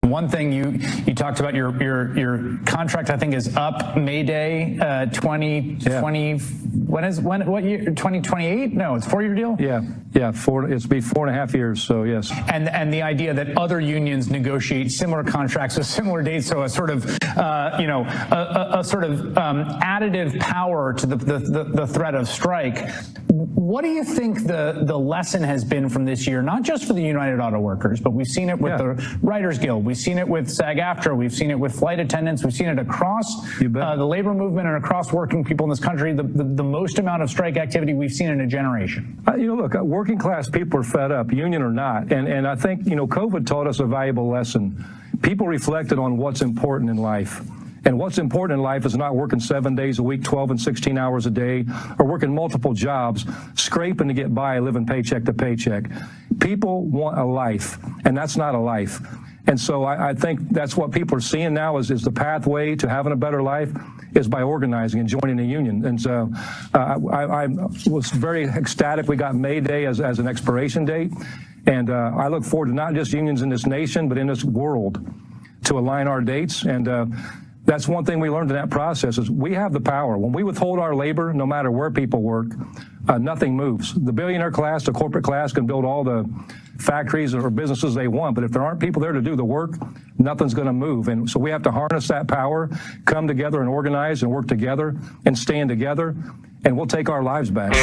One thing you talked about your contract, I think, is up May Day 2020. What year? 2028? No, it's a 4-year deal. Yeah. It's be 4.5 years. So yes. And the idea that other unions negotiate similar contracts with similar dates, so a sort of additive power to the threat of strike. What do you think the lesson has been from this year, not just for the United Auto Workers, but we've seen it with the Writers Guild, we've seen it with SAG-AFTRA, we've seen it with flight attendants, we've seen it across the labor movement and across working people in this country, the most amount of strike activity we've seen in a generation? Look, working class people are fed up, union or not, and I think, COVID taught us a valuable lesson. People reflected on what's important in life. And what's important in life is not working 7 days a week, 12 and 16 hours a day, or working multiple jobs, scraping to get by, living paycheck to paycheck. People want a life, and that's not a life. And so I think that's what people are seeing now is the pathway to having a better life is by organizing and joining a union. And so I was very ecstatic we got May Day as an expiration date. And I look forward to not just unions in this nation, but in this world to align our dates. And that's one thing we learned in that process is we have the power. When we withhold our labor, no matter where people work, nothing moves. The billionaire class, the corporate class can build all the factories or businesses they want, but if there aren't people there to do the work, nothing's going to move. And so we have to harness that power, come together and organize and work together and stand together, and we'll take our lives back.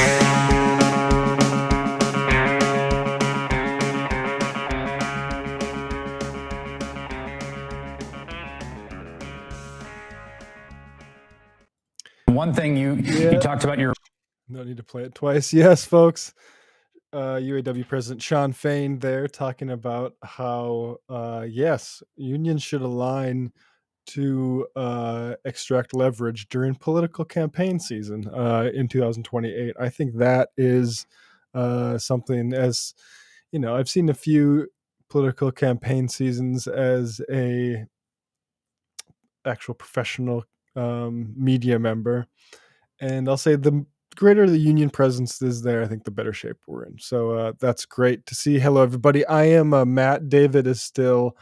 One thing you talked about your... No need to play it twice. Yes, folks. UAW President Shawn Fain there talking about how, yes, unions should align to extract leverage during political campaign season in 2028. I think that is something, as I've seen a few political campaign seasons as a actual professional media member, and I'll say the greater the union presence is there, I think the better shape we're in. So that's great to see. Hello, everybody. I am Matt. David is still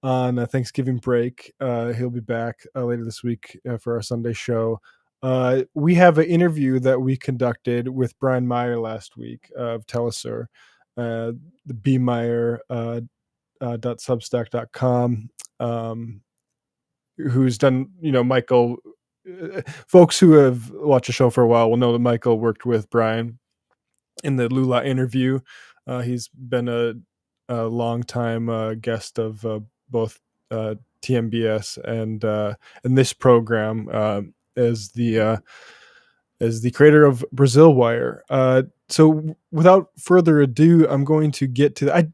on a Thanksgiving break. He'll be back later this week for our Sunday show. We have an interview that we conducted with Brian Mier last week of Telesur, the bmier .substack.com, who's done, Michael. Folks who have watched the show for a while will know that Michael worked with Brian in the Lula interview. He's been a long time guest of both TMBS and this program as the creator of Brazil Wire. So without further ado, I'm going to get to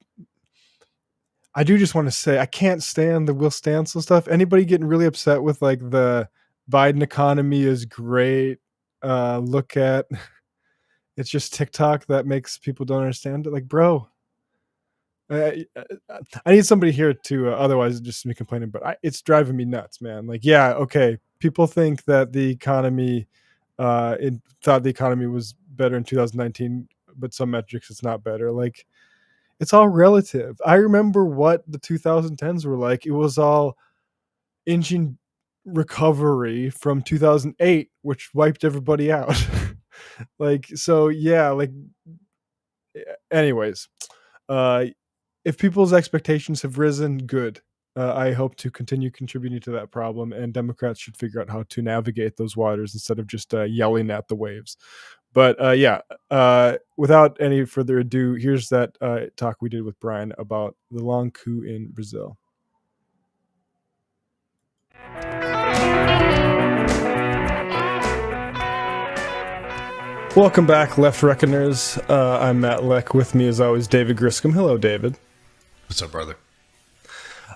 I do just want to say I can't stand the Will Stancil stuff. Anybody getting really upset with like the Biden economy is great. Look at it's just TikTok that makes people don't understand it. Like, bro, I need somebody here to otherwise just me complaining. But it's driving me nuts, man. Like, yeah, okay. People think that the economy, thought the economy was better in 2019, but some metrics it's not better. Like, it's all relative. I remember what the 2010s were like. It was all engine recovery from 2008, which wiped everybody out. Anyways, if people's expectations have risen, good. I hope to continue contributing to that problem, and Democrats should figure out how to navigate those waters instead of just yelling at the waves. But without any further ado, here's that talk we did with Brian about the Long Coup in Brazil. Welcome back, Left Reckoners. I'm Matt Leck. With me, as always, David Griscom. Hello, David. What's up, brother?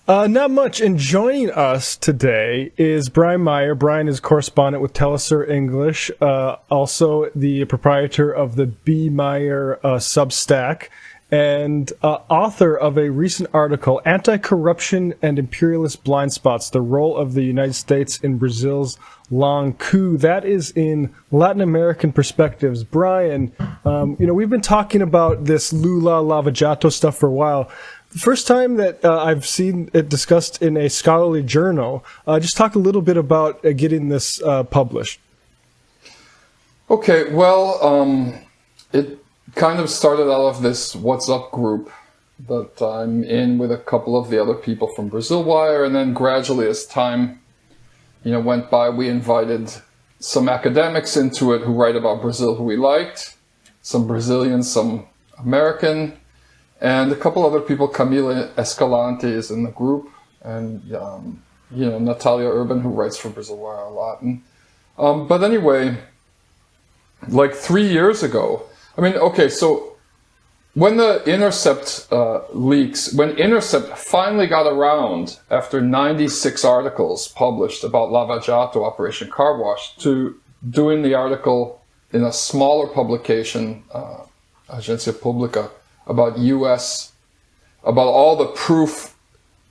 Not much. And joining us today is Brian Mier. Brian is correspondent with Telesur English, also the proprietor of the bmier Substack, and author of a recent article, Anti-Corruption and Imperialist Blind Spots, the Role of the United States in Brazil's Long Coup. That is in Latin American perspectives. Brian, we've been talking about this Lula, Lava Jato stuff for a while. first time that I've seen it discussed in a scholarly journal. Just talk a little bit about getting this published. Okay, well, it kind of started out of this What's Up group that I'm in with a couple of the other people from Brazil Wire, and then gradually as time went by, we invited some academics into it who write about Brazil who we liked, some Brazilian, some American, and a couple other people. Camila Escalante is in the group, and Natalia Urban, who writes for Brazil Wire a lot. And, but anyway, like 3 years ago, so when the Intercept leaks, when Intercept finally got around after 96 articles published about Lava Jato, Operation Car Wash, to doing the article in a smaller publication, Agência Pública, about all the proof,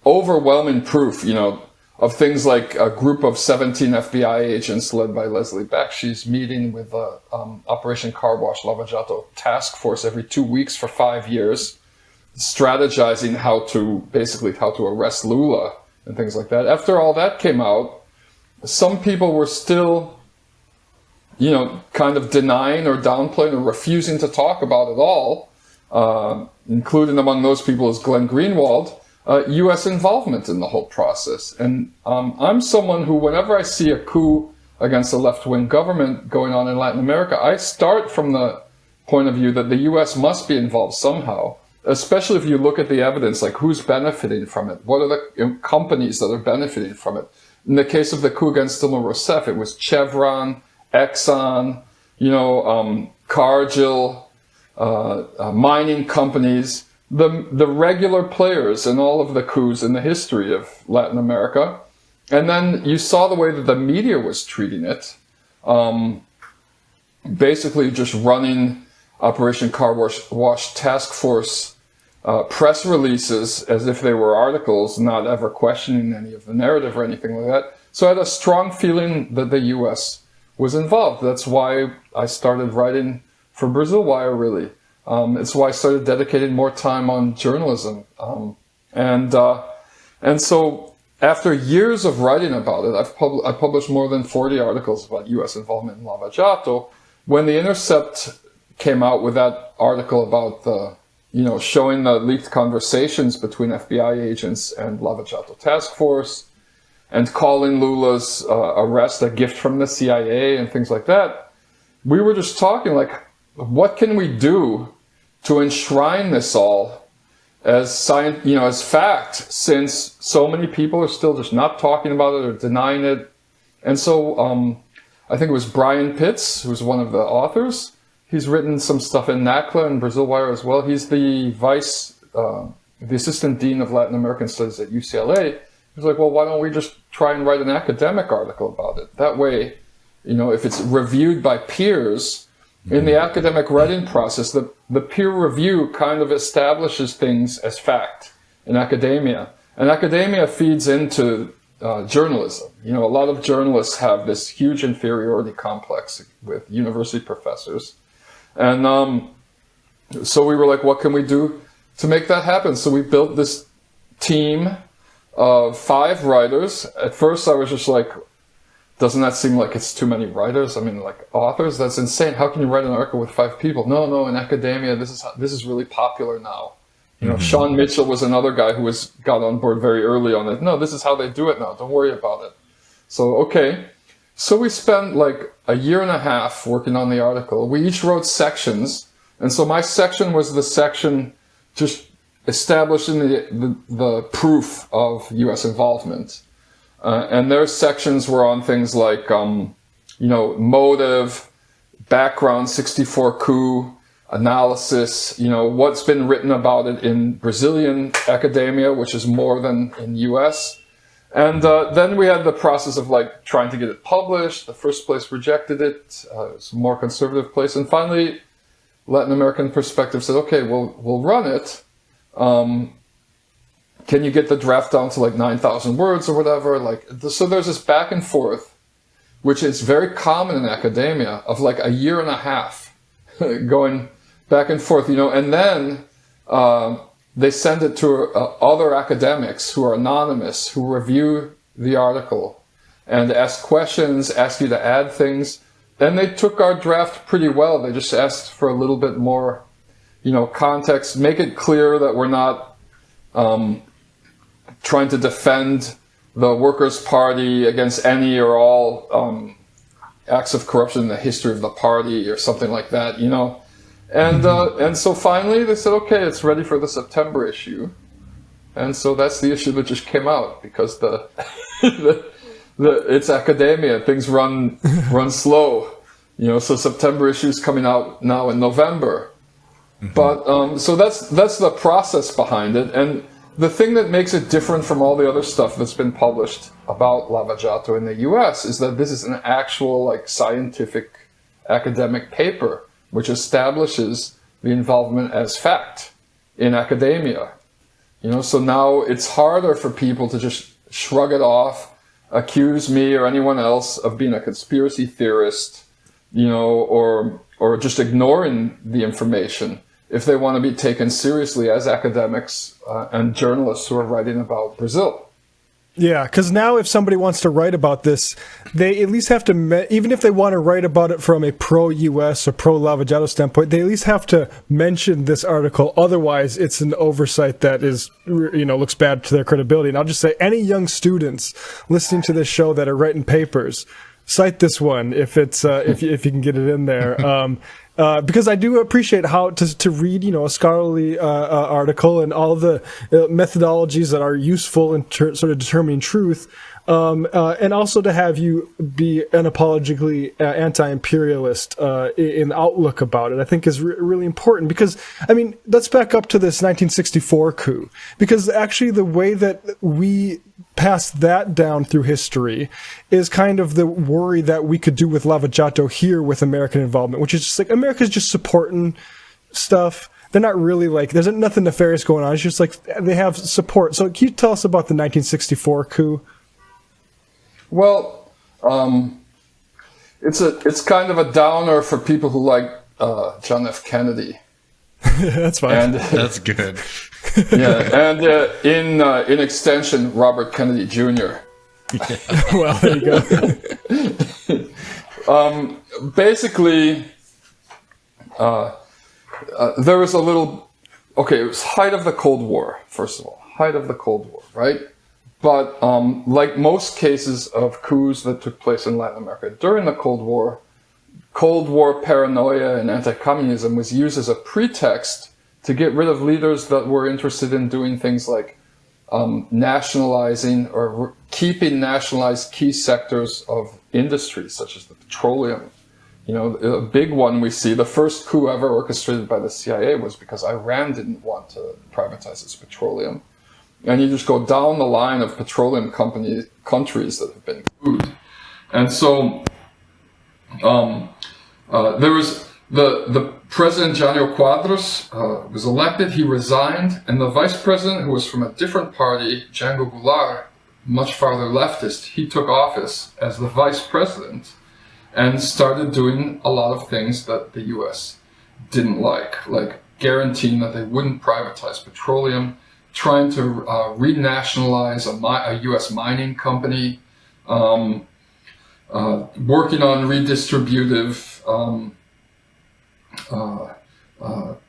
overwhelming proof, of things like a group of 17 FBI agents led by Leslie Bakshi's meeting with the Operation Car Wash Lava Jato task force every 2 weeks for 5 years, strategizing how to arrest Lula and things like that. After all that came out, some people were still, kind of denying or downplaying or refusing to talk about it all, including among those people is Glenn Greenwald, U.S. involvement in the whole process. And I'm someone who, whenever I see a coup against a left-wing government going on in Latin America, I start from the point of view that the U.S. must be involved somehow, especially if you look at the evidence, like who's benefiting from it, what are the companies that are benefiting from it. In the case of the coup against Dilma Rousseff, it was Chevron, Exxon, Cargill, mining companies, the regular players in all of the coups in the history of Latin America. And then you saw the way that the media was treating it, basically just running Operation Car Wash Task Force press releases as if they were articles, not ever questioning any of the narrative or anything like that. So I had a strong feeling that the U.S. was involved. That's why I started writing for Brazil Wire, really. It's why I started dedicating more time on journalism. And so after years of writing about it, I published more than 40 articles about U.S. involvement in Lava Jato. When The Intercept came out with that article about showing the leaked conversations between FBI agents and Lava Jato Task Force, and calling Lula's arrest a gift from the CIA and things like that, we were just talking like, what can we do to enshrine this all as science, as fact, since so many people are still just not talking about it or denying it. And so I think it was Brian Pitts, who's one of the authors. He's written some stuff in NACLA and Brazil Wire as well. He's the the assistant dean of Latin American studies at UCLA. He's like, well, why don't we just try and write an academic article about it? That way, if it's reviewed by peers, in the academic writing process, the peer review kind of establishes things as fact in academia. And academia feeds into journalism. A lot of journalists have this huge inferiority complex with university professors. And so we were like, what can we do to make that happen? So we built this team of 5 writers. At first I was just like, doesn't that seem like it's too many writers? Like authors, that's insane. How can you write an article with 5 people? No, in academia, this is really popular now. Sean Mitchell was another guy who got on board very early on it. No, this is how they do it now. Don't worry about it. So, okay. So we spent like a year and a half working on the article. We each wrote sections. And so my section was the section just establishing the proof of U.S. involvement. And their sections were on things like, motive, background, 64 coup, analysis, what's been written about it in Brazilian academia, which is more than in U.S. And then we had the process of like trying to get it published. The first place rejected it. It's a more conservative place. And finally, Latin American Perspective said, okay, we'll run it. Can you get the draft down to like 9,000 words or whatever? So there's this back and forth, which is very common in academia, of like a year and a half going back and forth, and then they send it to other academics who are anonymous, who review the article and ask questions, ask you to add things. And they took our draft pretty well. They just asked for a little bit more, context, make it clear that we're not trying to defend the Workers' Party against any or all acts of corruption in the history of the party or something like that, And so finally they said, okay, it's ready for the September issue. And so that's the issue that just came out, because it's academia. Things run slow, so September issue is coming out now in November. But so that's the process behind it. And the thing that makes it different from all the other stuff that's been published about Lava Jato in the US is that this is an actual scientific academic paper which establishes the involvement as fact in academia. So now it's harder for people to just shrug it off, accuse me or anyone else of being a conspiracy theorist, or just ignoring the information if they want to be taken seriously as academics and journalists who are writing about Brazil. Yeah, because now if somebody wants to write about this, they at least have to, even if they want to write about it from a pro-US or pro-Lava Jato standpoint, they at least have to mention this article. Otherwise, it's an oversight that is, looks bad to their credibility. And I'll just say, any young students listening to this show that are writing papers, cite this one if it's if you can get it in there. Because I do appreciate how to read, a scholarly article and all the methodologies that are useful in sort of determining truth, and also to have you be unapologetically anti-imperialist in outlook about it, I think is really important. Because, let's back up to this 1964 coup, because actually the way that we pass that down through history is kind of the worry that we could do with Lava Jato here with American involvement, which is just America's just supporting stuff. They're not really there's nothing nefarious going on. It's just they have support. So can you tell us about the 1964 coup? Well, it's kind of a downer for people who like John F. Kennedy. That's fine. That's good. Yeah, and in extension, Robert Kennedy Jr. Well, there you go. Basically, there was a little. Okay, it was height of the Cold War. First of all, height of the Cold War, right? But like most cases of coups that took place in Latin America during the Cold War paranoia and anti-communism was used as a pretext to get rid of leaders that were interested in doing things like nationalizing or keeping nationalized key sectors of industry, such as the petroleum. A big one we see, the first coup ever orchestrated by the CIA was because Iran didn't want to privatize its petroleum. And you just go down the line of petroleum countries that have been couped. And so there was the President Jânio Quadros was elected, he resigned, and the vice president, who was from a different party, Django Goulart, much farther leftist, he took office as the vice president and started doing a lot of things that the US didn't like guaranteeing that they wouldn't privatize petroleum, trying to renationalize a US mining company, working on redistributive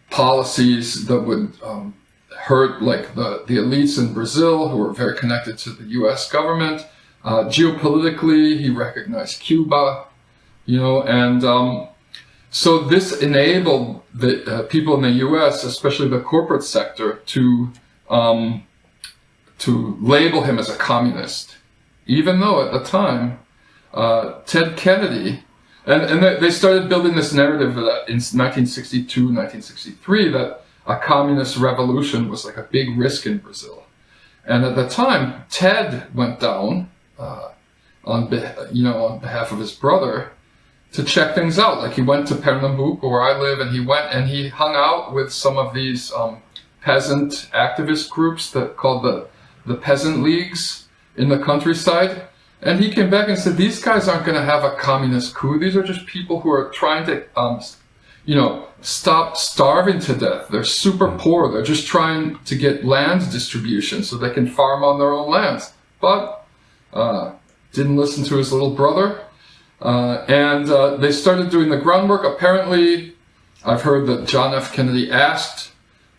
policies that would hurt the elites in Brazil, who were very connected to the US government. Geopolitically, he recognized Cuba, and so this enabled the people in the US, especially the corporate sector, to label him as a communist, even though at the time Ted Kennedy, and they started building this narrative that in 1962, 1963, that a communist revolution was like a big risk in Brazil. And at the time, Ted went down on behalf of his brother to check things out. Like he went to Pernambuco, where I live, and he went and he hung out with some of these peasant activist groups that called the peasant leagues in the countryside. And he came back and said, these guys aren't going to have a communist coup. These are just people who are trying to stop starving to death. They're super poor. They're just trying to get land distribution so they can farm on their own lands. But didn't listen to his little brother. And they started doing the groundwork. Apparently, I've heard that John F. Kennedy asked,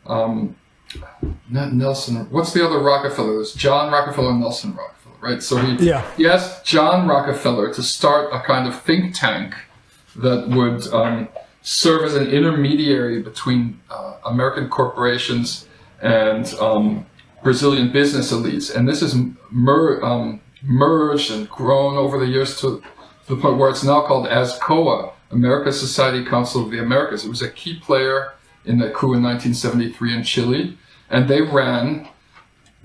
not Nelson, what's the other Rockefeller? There's John Rockefeller and Nelson Rockefeller, right? So he asked John Rockefeller to start a kind of think tank that would serve as an intermediary between American corporations and Brazilian business elites. And this has merged and grown over the years to the point where it's now called ASCOA, American Society Council of the Americas. It was a key player in the coup in 1973 in Chile, and they ran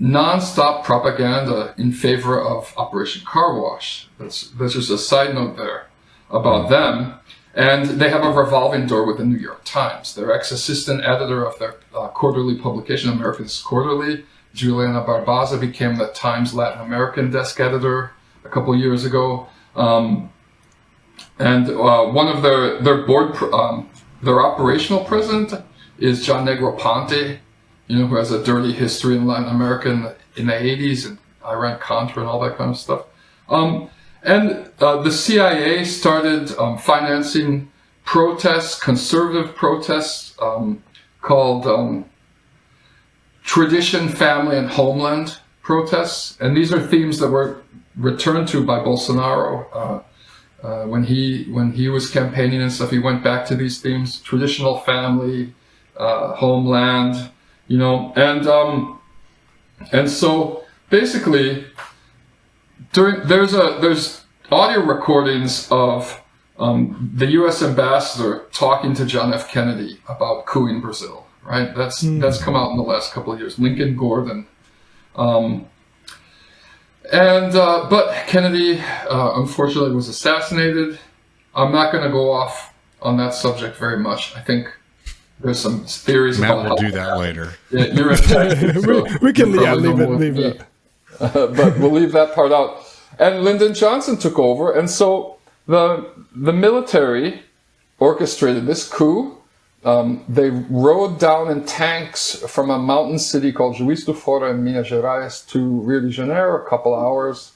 non-stop propaganda in favor of Operation Car Wash. That's just a side note there about them. And they have a revolving door with the New York Times. Their ex-assistant editor of their quarterly publication, Americans Quarterly, Juliana Barbaza, became the Times Latin American desk editor a couple years ago. And one of their board, their operational president is John Negroponte, who has a dirty history in Latin America in the 80s and Iran-Contra and all that kind of stuff. And the CIA started financing protests, conservative protests, called Tradition, Family, and Homeland protests. And these are themes that were returned to by Bolsonaro. When he was campaigning and stuff, he went back to these themes: traditional family, homeland, and so basically, there's audio recordings of the U.S. ambassador talking to John F. Kennedy about coup in Brazil. Right, that's come out in the last couple of years. Lincoln Gordon. But Kennedy, unfortunately, was assassinated. I'm not going to go off on that subject very much. I think there's some theories Matt about will do that later. Yeah, you're right. we can leave it. But we'll leave that part out. And Lyndon Johnson took over, and so the military orchestrated this coup. They rode down in tanks from a mountain city called Juiz de Fora in Minas Gerais to Rio de Janeiro, a couple hours,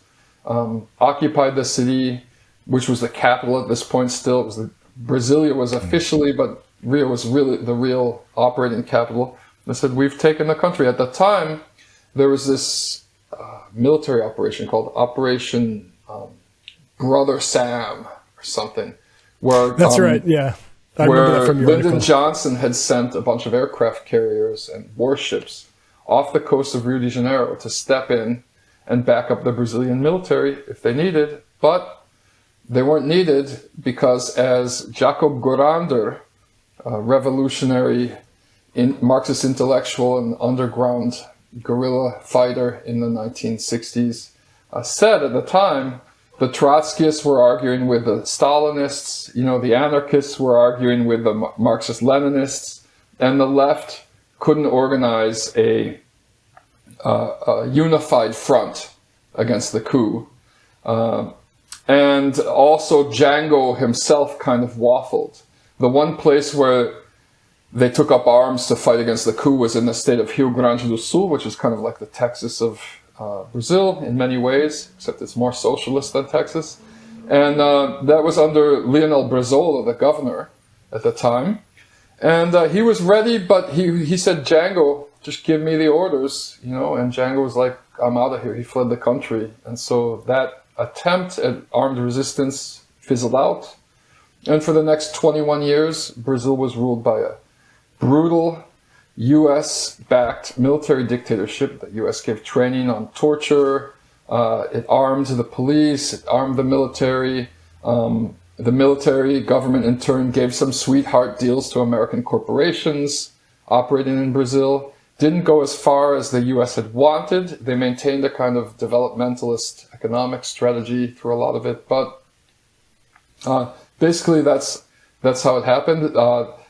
occupied the city, which was the capital at this point still. It was Brasilia was officially, but Rio was really the real operating capital. They said, we've taken the country. At the time, there was this military operation called Operation Brother Sam or something. Where, That's right, yeah. I remember that from your Lyndon article. Johnson had sent a bunch of aircraft carriers and warships off the coast of Rio de Janeiro to step in and back up the Brazilian military if they needed, but they weren't needed because, as Jacob Gorander, a revolutionary Marxist intellectual and underground guerrilla fighter in the 1960s, said at the time, the Trotskyists were arguing with the Stalinists, the anarchists were arguing with the Marxist-Leninists, and the left couldn't organize a unified front against the coup. And also Django himself kind of waffled. The one place where they took up arms to fight against the coup was in the state of Rio Grande do Sul, which is kind of like the Texas of Brazil in many ways, except it's more socialist than Texas. And that was under Leonel Brizola, the governor at the time. And he was ready, but he said, Django, just give me the orders, and Django was like, I'm out of here. He fled the country. And so that attempt at armed resistance fizzled out. And for the next 21 years, Brazil was ruled by a brutal U.S.-backed military dictatorship. The U.S. gave training on torture. It armed the police. It armed the military. The military government, in turn, gave some sweetheart deals to American corporations operating in Brazil. Didn't go as far as the U.S. had wanted. They maintained a kind of developmentalist economic strategy through a lot of it. But basically, that's how it happened.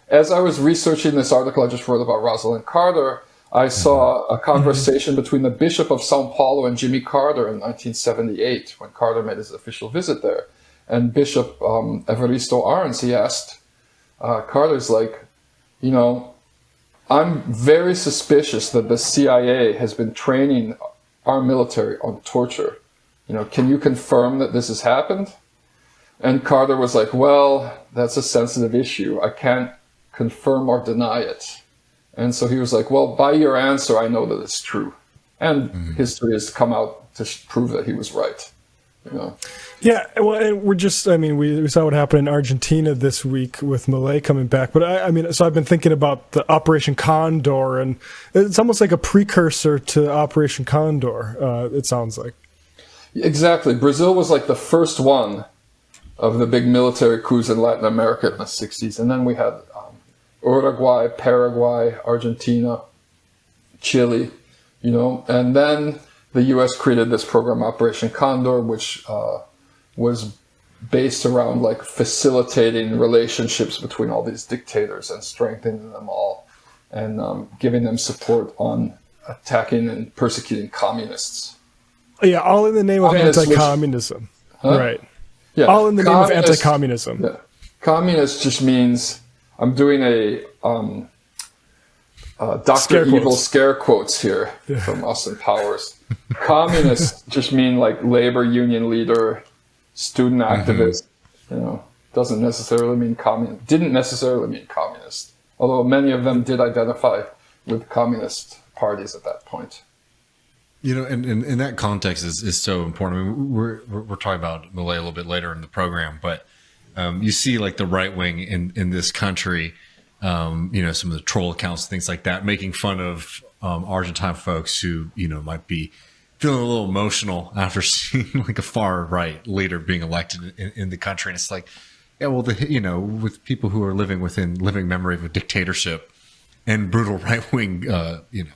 As I was researching this article I just wrote about Rosalind Carter, I saw a conversation between the Bishop of Sao Paulo and Jimmy Carter in 1978, when Carter made his official visit there. And Bishop Evaristo Arns, he asked Carter's like, you know, I'm very suspicious that the CIA has been training our military on torture. You know, can you confirm that this has happened? And Carter was like, well, that's a sensitive issue. I can't confirm or deny it. And so he was like, well, by your answer, I know that it's true. And history has come out to prove that he was right. You know? Yeah, well, and we're just, I mean, we saw what happened in Argentina this week with Milei coming back. But I mean, so I've been thinking about the Operation Condor, and it's almost like a precursor to Operation Condor, it sounds like. Exactly. Brazil was like the first one of the big military coups in Latin America in the 60s. And then we had Uruguay, Paraguay, Argentina, Chile, you know, and then the U.S. created this program, Operation Condor, which was based around like facilitating relationships between all these dictators and strengthening them all, and giving them support on attacking and persecuting communists. Yeah, all in the name of anti-communism. Right. Yeah. All in the name of anti-communism. Yeah. Communist just means, I'm doing a Dr. Evil scare quotes here from Austin Powers. Communists just mean like labor union leader, student activist. You know, doesn't necessarily mean communist. Didn't necessarily mean communist, although many of them did identify with communist parties at that point. You know, and in that context is so important. I mean, we're talking about Milei a little bit later in the program, but you see like the right wing in this country, you know, some of the troll accounts, things like that, making fun of Argentine folks who, you know, might be feeling a little emotional after seeing like a far right leader being elected in the country. And it's like, yeah, well, you know, with people who are living within living memory of a dictatorship and brutal right wing, you know,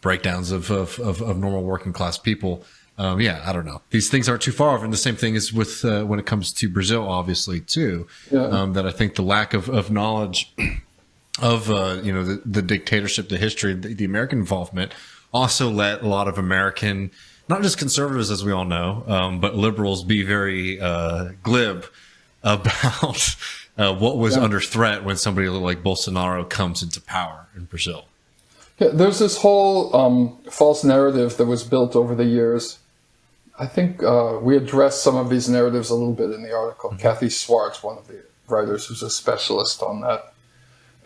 breakdowns of normal working class people. Yeah, I don't know. These things aren't too far off. And the same thing is with when it comes to Brazil, obviously, too, that I think the lack of knowledge of, you know, the dictatorship, the history, the American involvement also let a lot of American, not just conservatives, as we all know, but liberals be very glib about what was under threat when somebody like Bolsonaro comes into power in Brazil. Yeah, there's this whole false narrative that was built over the years. I think we addressed some of these narratives a little bit in the article. Kathy Swartz, one of the writers who's a specialist on that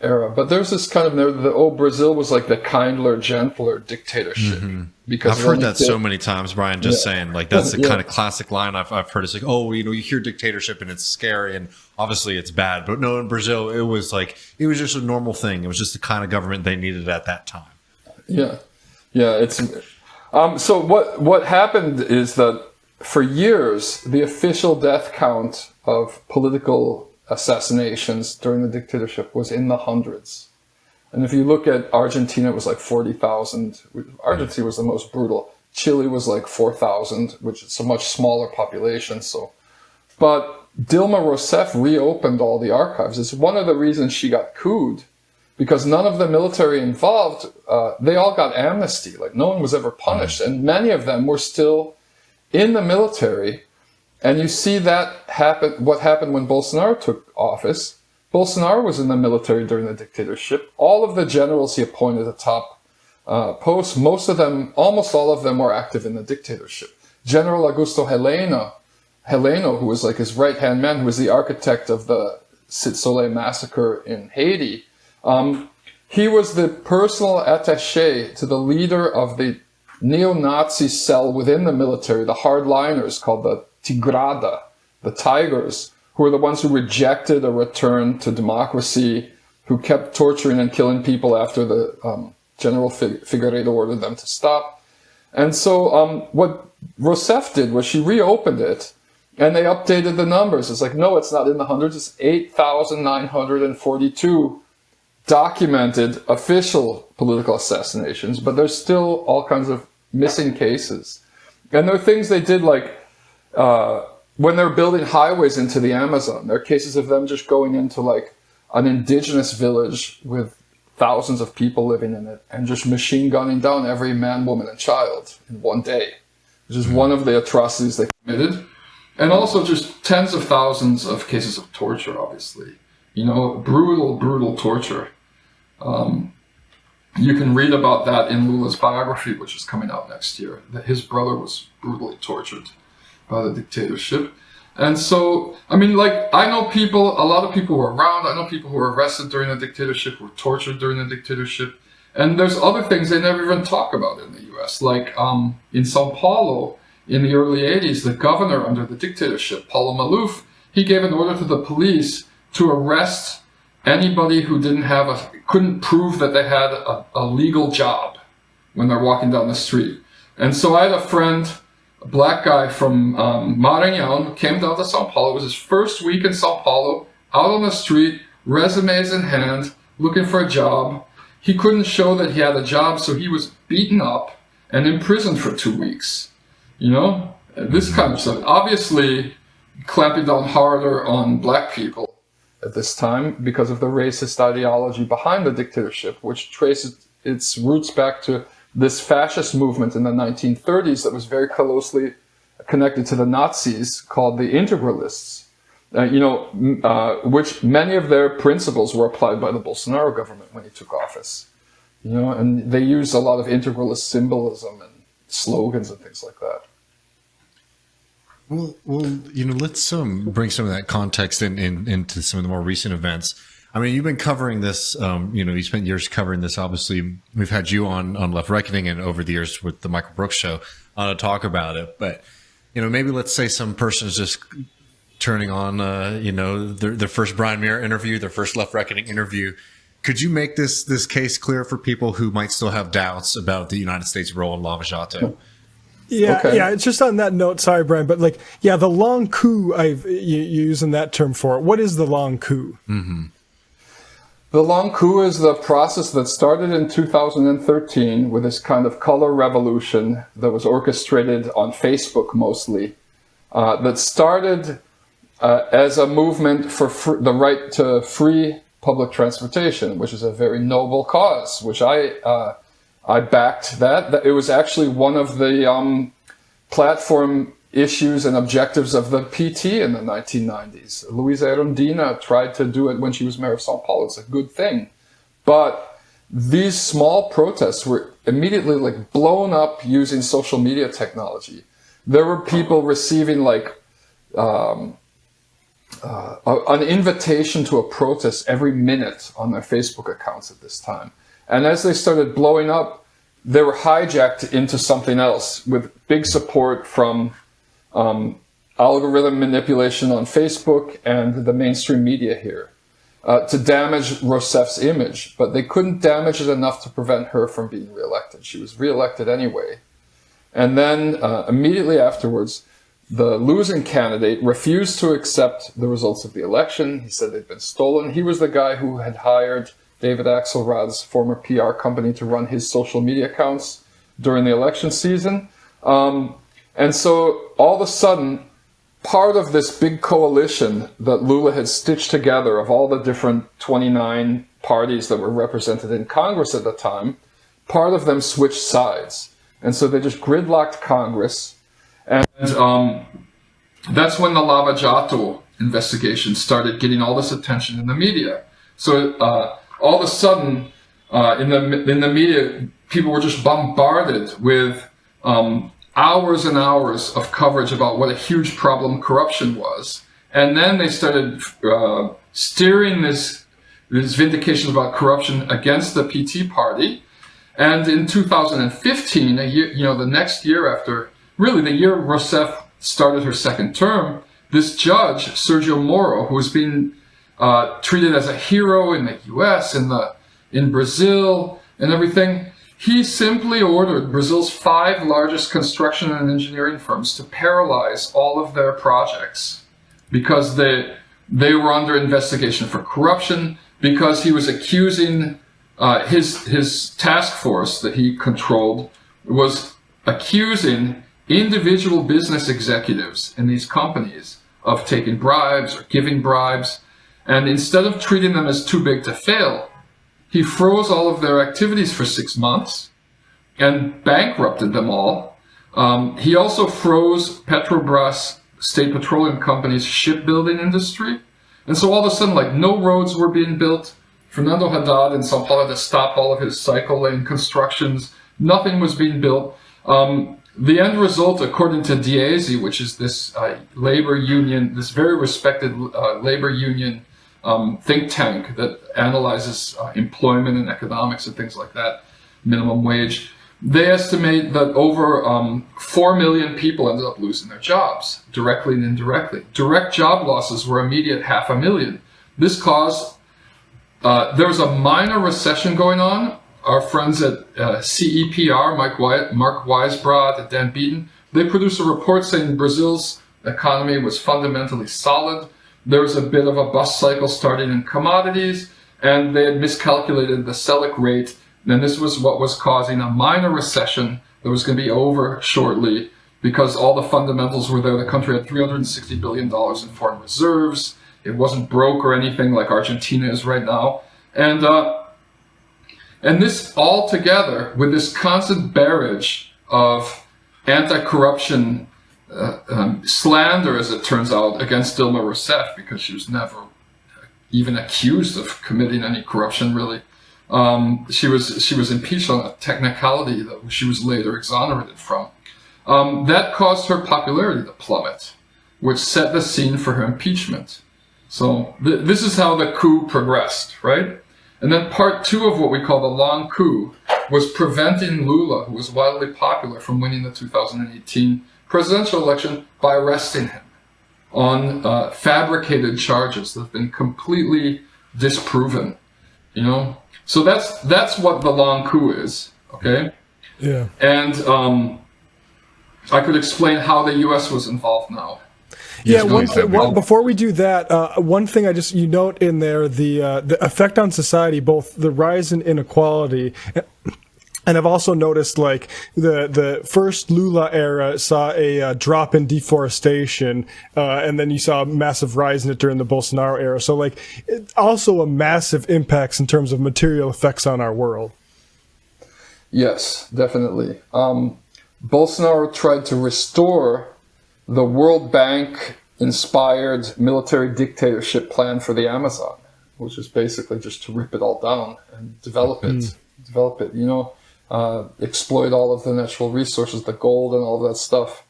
era. But there's this kind of narrative that, oh, Brazil was like the kindler, gentler dictatorship. Because I've heard that so many times, Brian, just saying, like, that's the kind of classic line I've heard. It's like, oh, you know, you hear dictatorship and it's scary and obviously it's bad. But no, in Brazil, it was just a normal thing. It was just the kind of government they needed at that time. Yeah. It's so what happened is that for years, the official death count of political assassinations during the dictatorship was in the hundreds. And if you look at Argentina, it was like 40,000. Argentina was the most brutal. Chile was like 4,000, which is a much smaller population. But Dilma Rousseff reopened all the archives. It's one of the reasons she got couped, because none of the military involved, they all got amnesty. Like, no one was ever punished. And many of them were still in the military. And you see that happen, what happened when Bolsonaro took office. Bolsonaro was in the military during the dictatorship. All of the generals he appointed at top posts, almost all of them were active in the dictatorship. General Augusto Heleno, who was like his right-hand man, who was the architect of the Cite Soleil massacre in Haiti, he was the personal attaché to the leader of the neo-Nazi cell within the military, the hardliners called the Tigrada, the Tigers, who were the ones who rejected a return to democracy, who kept torturing and killing people after the General Figueiredo ordered them to stop. And so what Rousseff did was she reopened it, and they updated the numbers. It's like, no, it's not in the hundreds. It's 8,942 documented official political assassinations, but there's still all kinds of missing cases. And there are things they did, like when they're building highways into the Amazon, there are cases of them just going into like an indigenous village with thousands of people living in it and just machine gunning down every man, woman, and child in one day, which is one of the atrocities they committed. And also just tens of thousands of cases of torture, obviously. brutal torture. You can read about that in Lula's biography, which is coming out next year, that his brother was brutally tortured by the dictatorship. And so, I know a lot of people were around. I know people who were arrested during the dictatorship, who were tortured during the dictatorship. And there's other things they never even talk about in the US. Like in Sao Paulo, in the early 80s, the governor under the dictatorship, Paulo Maluf, he gave an order to the police to arrest anybody who couldn't prove that they had a legal job when they're walking down the street. And so I had a friend, a black guy from Maranhão, who came down to Sao Paulo. It was his first week in Sao Paulo, out on the street, resumes in hand, looking for a job. He couldn't show that he had a job, so he was beaten up and imprisoned for 2 weeks. This kind of stuff. Obviously, clamping down harder on black people at this time because of the racist ideology behind the dictatorship, which traces its roots back to this fascist movement in the 1930s that was very closely connected to the Nazis, called the Integralists, which many of their principles were applied by the Bolsonaro government when he took office. And they used a lot of integralist symbolism and slogans and things like that. Well, let's bring some of that context into some of the more recent events. I mean, you've been covering this, you spent years covering this. Obviously, we've had you on Left Reckoning and over the years with the Michael Brooks Show to talk about it. But, maybe let's say some person is just turning on, their first Brian Mier interview, their first Left Reckoning interview. Could you make this case clear for people who might still have doubts about the United States' role in Lava Jato? Yeah, okay. Yeah. It's just on that note. Sorry, Brian, but the long coup. You're using that term for it. What is the long coup? Mm-hmm. The Long Coup is the process that started in 2013 with this kind of color revolution that was orchestrated on Facebook mostly, that started as a movement for the right to free public transportation, which is a very noble cause, which I backed that. It was actually one of the platform issues and objectives of the PT in the 1990s. Luisa Erundina tried to do it when she was mayor of Sao Paulo. It's a good thing. But these small protests were immediately blown up using social media technology. There were people receiving an invitation to a protest every minute on their Facebook accounts at this time. And as they started blowing up, they were hijacked into something else with big support from algorithm manipulation on Facebook and the mainstream media here to damage Rousseff's image. But they couldn't damage it enough to prevent her from being reelected. She was reelected anyway. And then immediately afterwards, the losing candidate refused to accept the results of the election. He said they'd been stolen. He was the guy who had hired David Axelrod's former PR company to run his social media accounts during the election season. And so all of a sudden, part of this big coalition that Lula had stitched together of all the different 29 parties that were represented in Congress at the time, part of them switched sides. And so they just gridlocked Congress. And that's when the Lava Jato investigation started getting all this attention in the media. So all of a sudden, in the media, people were just bombarded with hours and hours of coverage about what a huge problem corruption was. And then they started steering this vindication about corruption against the PT party. And in 2015, the next year after, really the year Rousseff started her second term, this judge, Sergio Moro, who was being treated as a hero in the US, in Brazil and everything, he simply ordered Brazil's 5 largest construction and engineering firms to paralyze all of their projects because they were under investigation for corruption, because he was accusing his task force that he controlled was accusing individual business executives in these companies of taking bribes or giving bribes. And instead of treating them as too big to fail, he froze all of their activities for 6 months and bankrupted them all. He also froze Petrobras, State Petroleum Company's shipbuilding industry. And so all of a sudden, like, no roads were being built. Fernando Haddad in Sao Paulo had to stop all of his cycle lane constructions. Nothing was being built. The end result, according to Diese, which is this labor union, this very respected labor union think tank that analyzes employment and economics and things like that, minimum wage, they estimate that over 4 million people ended up losing their jobs, directly and indirectly. Direct job losses were immediate 500,000. This caused, there was a minor recession going on. Our friends at CEPR, Mark Weisbrod, and Dan Beaton, they produced a report saying Brazil's economy was fundamentally solid. There was a bit of a bust cycle starting in commodities, and they had miscalculated the Selic rate. And this was what was causing a minor recession that was going to be over shortly because all the fundamentals were there. The country had $360 billion in foreign reserves. It wasn't broke or anything like Argentina is right now. And this all together with this constant barrage of anti-corruption slander, as it turns out, against Dilma Rousseff, because she was never even accused of committing any corruption, really. She was impeached on a technicality that she was later exonerated from. That caused her popularity to plummet, which set the scene for her impeachment. So this is how the coup progressed, right? And then part two of what we call the Long Coup was preventing Lula, who was wildly popular, from winning the 2018 presidential election by arresting him on fabricated charges that have been completely disproven, you know? So that's what the Long Coup is, okay? Yeah. And I could explain how the U.S. was involved now. Yeah, before we do that, one thing you note in there, the effect on society, both the rise in inequality, and I've also noticed like the first Lula era saw a drop in deforestation, and then you saw a massive rise in it during the Bolsonaro era. So like, also a massive impacts in terms of material effects on our world. Yes, definitely. Bolsonaro tried to restore the World Bank-inspired military dictatorship plan for the Amazon, which is basically just to rip it all down and develop it, you know, exploit all of the natural resources, the gold and all of that stuff.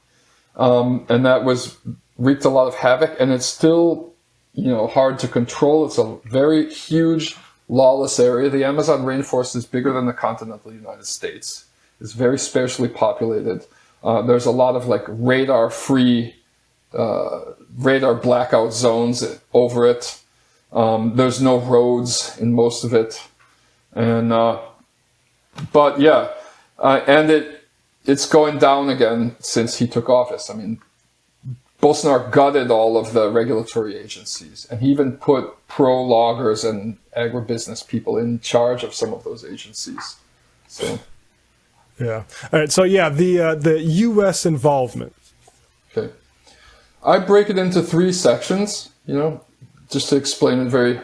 And that wreaked a lot of havoc, and it's still, you know, hard to control. It's a very huge, lawless area. The Amazon rainforest is bigger than the continental United States. It's very sparsely populated. There's a lot of like radar blackout zones over it. There's no roads in most of it. And, but yeah, and it's going down again since he took office. I mean, Bolsonaro gutted all of the regulatory agencies, and he even put pro-loggers and agribusiness people in charge of some of those agencies. So. Yeah. All right. So yeah, the U.S. involvement. Okay. I break it into 3 sections, you know, just to explain it very,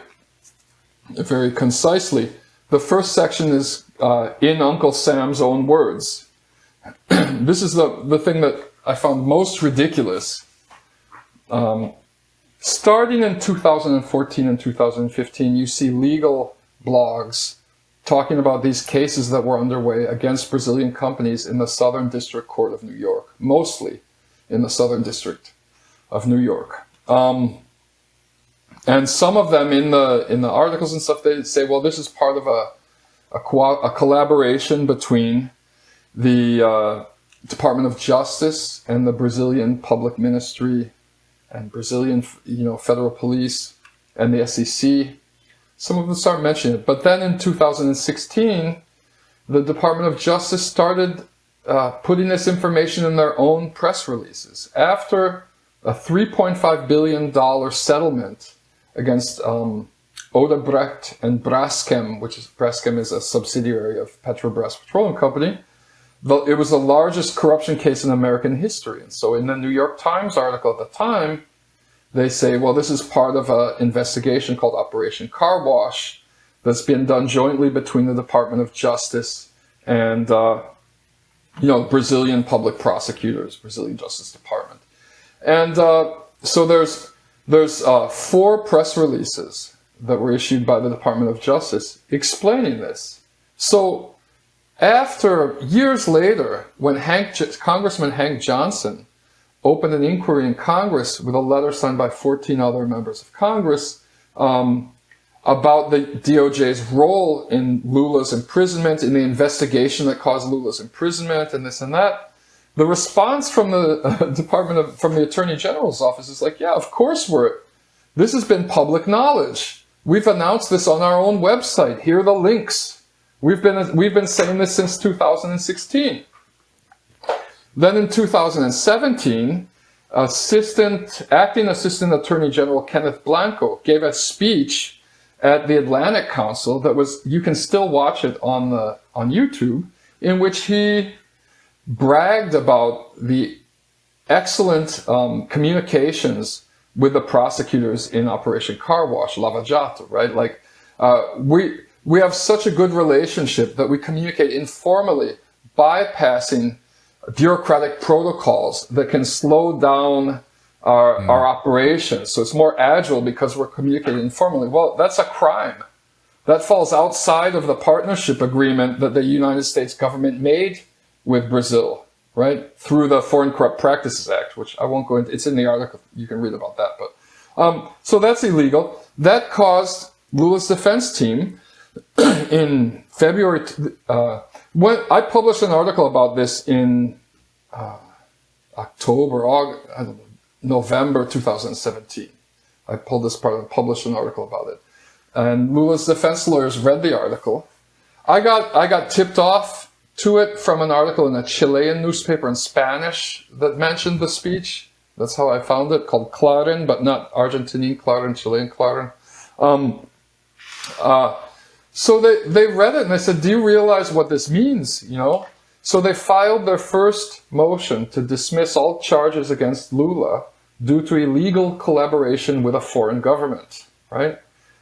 very concisely. The first section is in Uncle Sam's own words. This is the thing that I found most ridiculous. Starting in 2014 and 2015, you see legal blogs talking about these cases that were underway against Brazilian companies in the Southern District Court of New York, mostly in the Southern District of New York. And some of them in the articles and stuff, they say, well, this is part of a collaboration between the Department of Justice and the Brazilian Public Ministry and Brazilian, you know, federal police and the SEC. Some of them start mentioning it. But then in 2016, the Department of Justice started putting this information in their own press releases. After a $3.5 billion settlement against Odebrecht and Braskem, Braskem is a subsidiary of Petrobras Petroleum Company, it was the largest corruption case in American history. And so in the New York Times article at the time, they say, well, this is part of an investigation called Operation Car Wash that's been done jointly between the Department of Justice and, you know, Brazilian public prosecutors, Brazilian Justice Department. And so there's there's 4 press releases that were issued by the Department of Justice explaining this. So after, years later, when Congressman Hank Johnson opened an inquiry in Congress with a letter signed by 14 other members of Congress about the DOJ's role in Lula's imprisonment, in the investigation that caused Lula's imprisonment, and this and that, the response from the from the Attorney General's office is like, yeah, of course this has been public knowledge. We've announced this on our own website. Here are the links. We've been saying this since 2016. Then in 2017, Acting Assistant Attorney General Kenneth Blanco gave a speech at the Atlantic Council that was, you can still watch it on YouTube, in which he bragged about the excellent communications with the prosecutors in Operation Car Wash, Lava Jato, right? Like, we have such a good relationship that we communicate informally, bypassing bureaucratic protocols that can slow down our operations. So it's more agile because we're communicating informally. Well, that's a crime. That falls outside of the partnership agreement that the United States government made with Brazil, right? Through the Foreign Corrupt Practices Act, which I won't go into. It's in the article. You can read about that. But so that's illegal. That caused Lula's defense team in February, when I published an article about this in November 2017. I pulled this part and published an article about it. And Lula's defense lawyers read the article. I got tipped off to it from an article in a Chilean newspaper in Spanish that mentioned the speech. That's how I found it, called Clarín, but not Argentinian Clarín, Chilean Clarín. So they read it and they said, do you realize what this means? You know? So they filed their first motion to dismiss all charges against Lula due to illegal collaboration with a foreign government, right?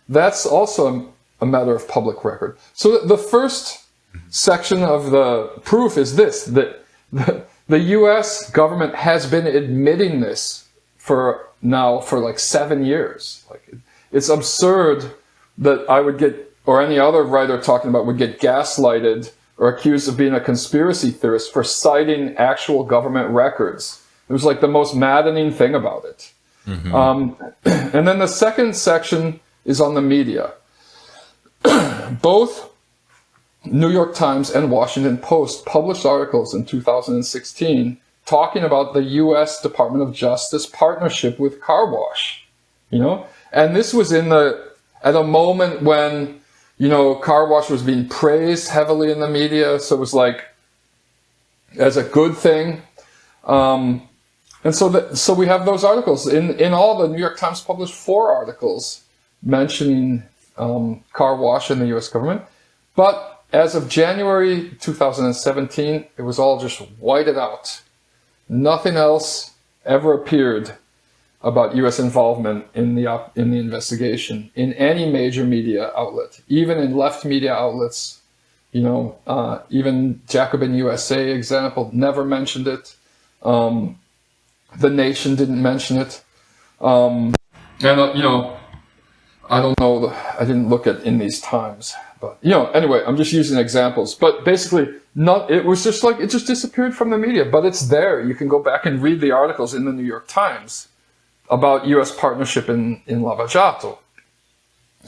That's also a matter of public record. So the first section of the proof is this, that the US government has been admitting this for like 7 years. Like, it's absurd that I would get, or any other writer talking about would get gaslighted or accused of being a conspiracy theorist for citing actual government records. It was like the most maddening thing about it. And then the second section is on the media. Both New York Times and Washington Post published articles in 2016 talking about the U.S. Department of Justice partnership with Car Wash, you know? And this was at a moment when, you know, Car Wash was being praised heavily in the media, so it was like, as a good thing. And so we have those articles. In all, the New York Times published 4 articles mentioning Car Wash and the U.S. government. But as of January 2017, it was all just whited out. Nothing else ever appeared about U.S. involvement in the investigation in any major media outlet, even in left media outlets. You know, even Jacobin USA example never mentioned it. The Nation didn't mention it. And you know, I don't know. I didn't look at in these times, but you know. Anyway, I'm just using examples. But basically, it was just like it just disappeared from the media. But it's there. You can go back and read the articles in the New York Times about U.S. partnership in Lava Jato.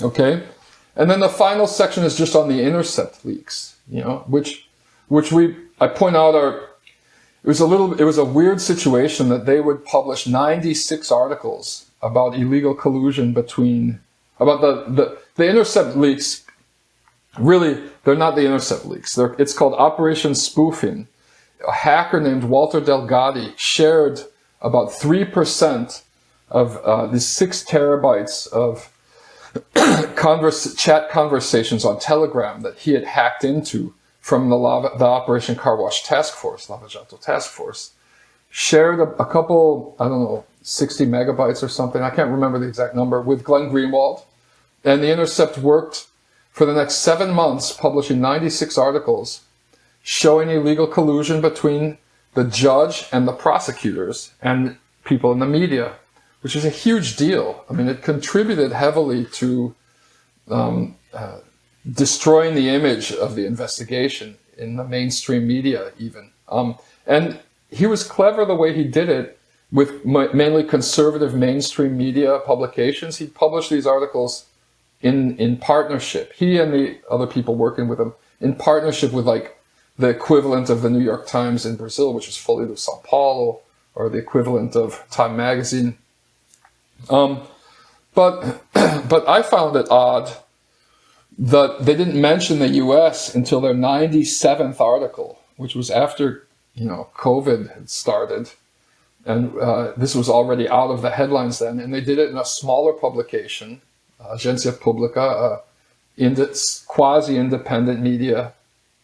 Okay, and then the final section is just on the Intercept leaks. You know, which I point out it was a weird situation that they would publish 96 articles about illegal collusion about the Intercept leaks. Really, they're not the Intercept leaks. It's called Operation Spoofing. A hacker named Walter Delgatti shared about 3% of these 6 terabytes of chat conversations on Telegram that he had hacked into from the Operation Car Wash Task Force, Lava Jato Task Force. Shared a couple, I don't know, 60 megabytes or something, I can't remember the exact number, with Glenn Greenwald. And the Intercept worked for the next 7 months, publishing 96 articles showing illegal collusion between the judge and the prosecutors and people in the media. which is a huge deal. I mean, it contributed heavily to destroying the image of the investigation in the mainstream media even. And he was clever the way he did it with mainly conservative mainstream media publications. He published these articles in partnership, he and the other people working with him, in partnership with like the equivalent of the New York Times in Brazil, which is Folha de São Paulo, or the equivalent of Time Magazine. But I found it odd that they didn't mention the U.S. until their 97th article, which was after, COVID had started. And this was already out of the headlines then. And they did it in a smaller publication, Agência Pública, quasi-independent media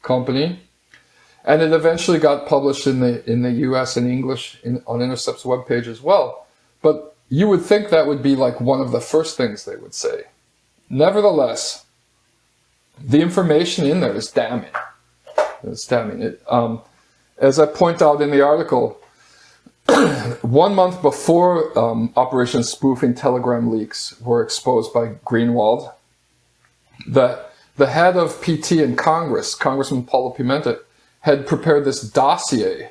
company. And it eventually got published in the U.S. in English on Intercept's webpage as well. But you would think that would be like one of the first things they would say. Nevertheless, the information in there is damning. It's damning. As I point out in the article, 1 month before Operation Spoofing Telegram leaks were exposed by Greenwald, the head of PT in Congress, Congressman Paulo Pimenta, had prepared this dossier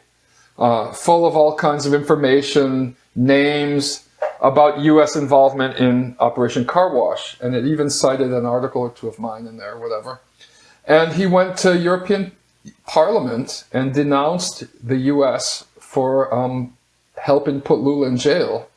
full of all kinds of information, names about U.S. involvement in Operation Car Wash. And it even cited an article or two of mine in there, whatever. And he went to European Parliament and denounced the U.S. for helping put Lula in jail.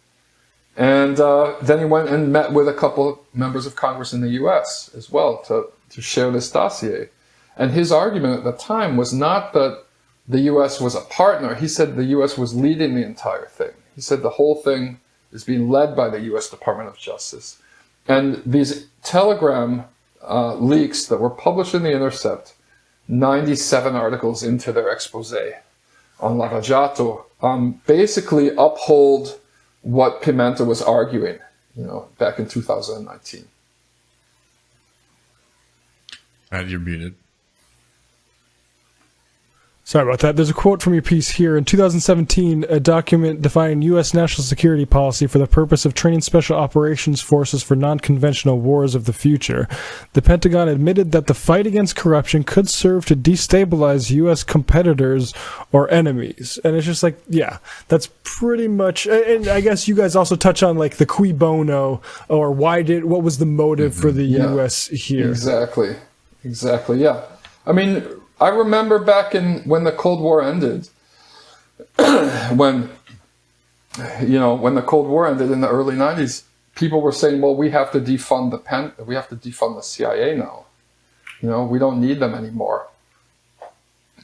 And then he went and met with a couple of members of Congress in the U.S. as well to share this dossier. And his argument at the time was not that the U.S. was a partner. He said the U.S. was leading the entire thing. He said the whole thing is being led by the U.S. Department of Justice. And these telegram leaks that were published in The Intercept, 97 articles into their expose on Lava Jato, basically uphold what Pimenta was arguing, back in 2019. You're muted. Sorry about that. There's a quote from your piece here. In 2017, a document defining U.S. national security policy for the purpose of training special operations forces for non-conventional wars of the future. The Pentagon admitted that the fight against corruption could serve to destabilize U.S. competitors or enemies. And it's just like, yeah, that's pretty much, and I guess you guys also touch on like the cui bono, or what was the motive for the U.S. here? Exactly, yeah. I mean, I remember back when the Cold War ended, when the Cold War ended in the early 90s, people were saying, well, we have to defund the CIA now. We don't need them anymore.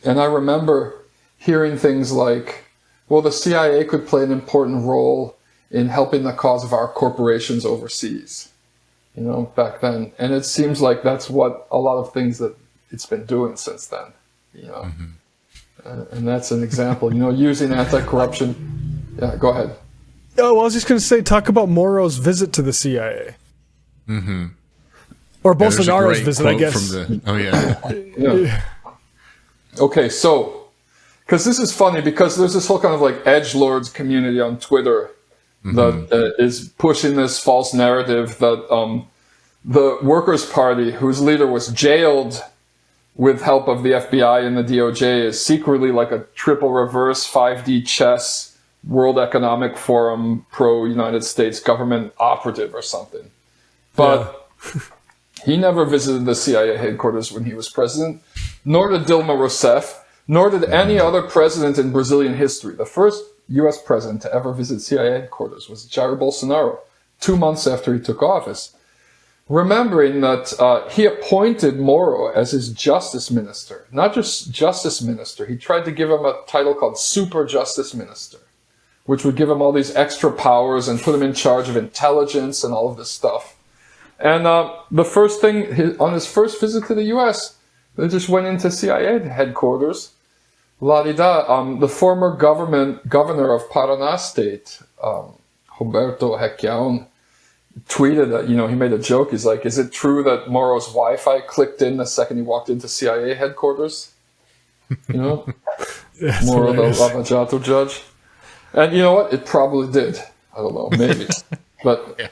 And I remember hearing things like, well, the CIA could play an important role in helping the cause of our corporations overseas, back then. And it seems like that's what a lot of things that it's been doing since then, and that's an example, using anti-corruption. Yeah, go ahead. Oh, well, I was just going to say, talk about Moro's visit to the CIA. Mm-hmm. Or Bolsonaro's visit, I guess. Yeah. Okay, so, because this is funny, because there's this whole kind of like edgelords community on Twitter that is pushing this false narrative that the Workers' Party, whose leader was jailed with help of the FBI and the DOJ, is secretly like a triple reverse 5D chess World Economic Forum pro-United States government operative or something. But he never visited the CIA headquarters when he was president, nor did Dilma Rousseff, nor did any other president in Brazilian history. The first U.S. president to ever visit CIA headquarters was Jair Bolsonaro, 2 months after he took office. Remembering that he appointed Moro as his justice minister, not just justice minister. He tried to give him a title called super justice minister, which would give him all these extra powers and put him in charge of intelligence and all of this stuff. And the first thing, on his first visit to the U.S., they just went into CIA headquarters. La-di-da. The former governor of Paraná State, Roberto Requião, tweeted that, he made a joke. He's like, is it true that Moro's Wi-Fi clicked in the second he walked into CIA headquarters? Moro, the Lava Jato judge. And you know what? It probably did. I don't know, maybe. But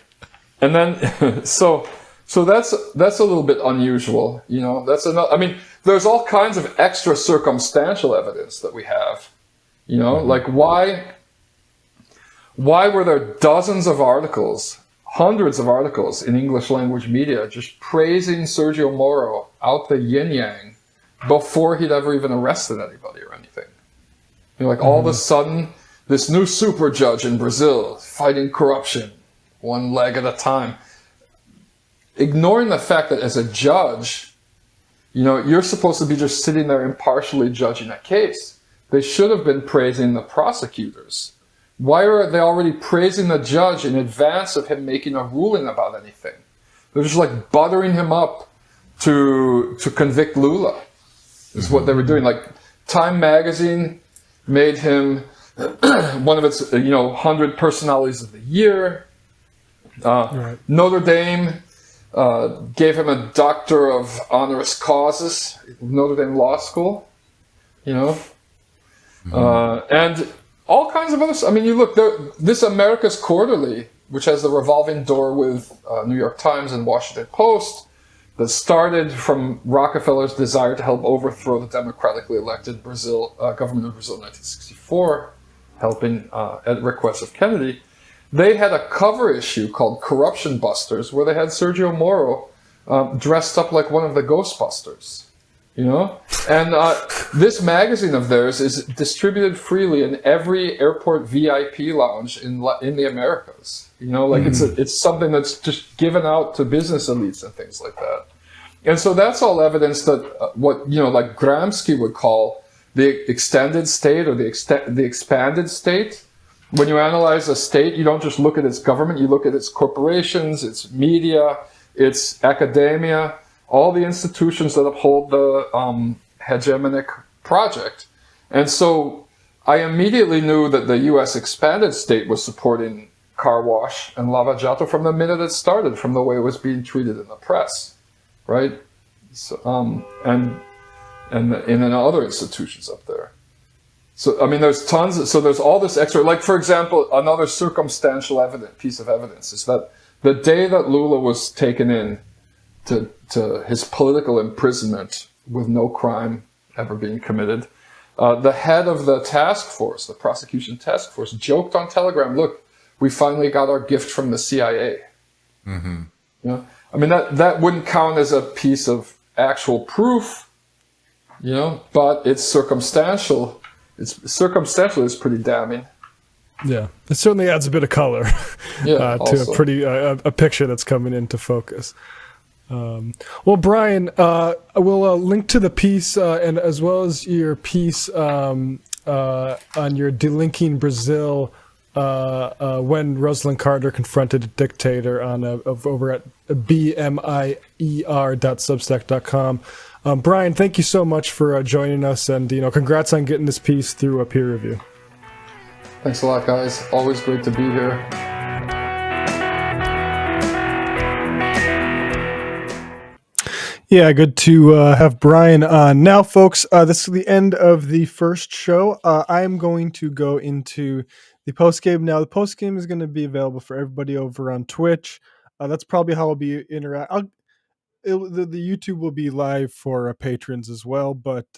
and then so that's a little bit unusual, you know. That's another. I mean, there's all kinds of extra circumstantial evidence that we have, you know, like why were there dozens of articles, hundreds of articles in English language media just praising Sergio Moro out the yin yang before he'd ever even arrested anybody or anything? You know, like all of a sudden, this new super judge in Brazil fighting corruption, one leg at a time, ignoring the fact that as a judge, you know, you're supposed to be just sitting there impartially judging a case. They should have been praising the prosecutors. Why are they already praising the judge in advance of him making a ruling about anything? They're just like buttering him up to convict Lula, is what they were doing. Like Time magazine made him one of its 100 personalities of the year. Notre Dame gave him a doctor of honoris causes, Notre Dame Law School, you know, and all kinds of others. I mean, you look, this America's Quarterly, which has the revolving door with New York Times and Washington Post, that started from Rockefeller's desire to help overthrow the democratically elected government of Brazil in 1964, helping at request of Kennedy. They had a cover issue called Corruption Busters, where they had Sergio Moro dressed up like one of the Ghostbusters, you know? And this magazine of theirs is distributed freely in every airport VIP lounge in the Americas. You know, like it's something that's just given out to business elites and things like that. And so that's all evidence that what, you know, like Gramsci would call the extended state or the expanded state. When you analyze a state, you don't just look at its government, you look at its corporations, its media, its academia, all the institutions that uphold the hegemonic project. And so I immediately knew that the US expanded state was supporting Car Wash and Lava Jato from the minute it started, from the way it was being treated in the press, right? So, and in other institutions up there. So, I mean, there's tons, so there's all this extra, like, for example, another circumstantial piece of evidence is that the day that Lula was taken in to his political imprisonment with no crime ever being committed, the head of the task force, the prosecution task force, joked on Telegram, look, we finally got our gift from the CIA. You know? I mean, that wouldn't count as a piece of actual proof, you know, but it's circumstantial. It's pretty damning. Yeah, it certainly adds a bit of color to a picture that's coming into focus. Well, Brian, we'll link to the piece and as well as your piece on your Delinking Brazil when Rosalind Carter confronted a dictator over at bmier.substack.com. Brian, thank you so much for joining us, and congrats on getting this piece through a peer review. Thanks a lot, guys. Always great to be here. Yeah, good to have Brian on. Now, folks, this is the end of the first show. I am going to go into the postgame. Now, the postgame is going to be available for everybody over on Twitch. That's probably how I'll be interacting. The YouTube will be live for patrons as well, but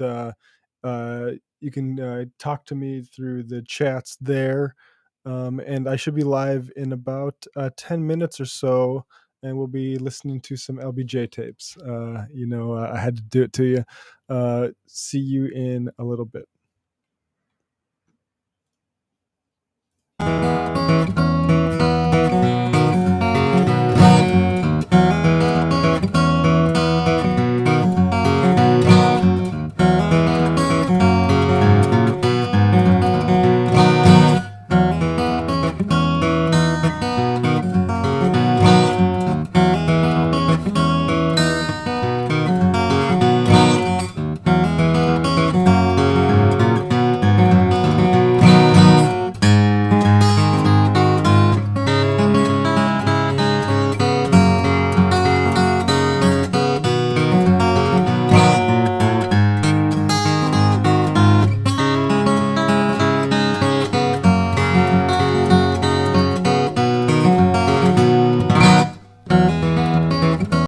you can talk to me through the chats there. And I should be live in about 10 minutes or so, and we'll be listening to some LBJ tapes. I had to do it to you. See you in a little bit.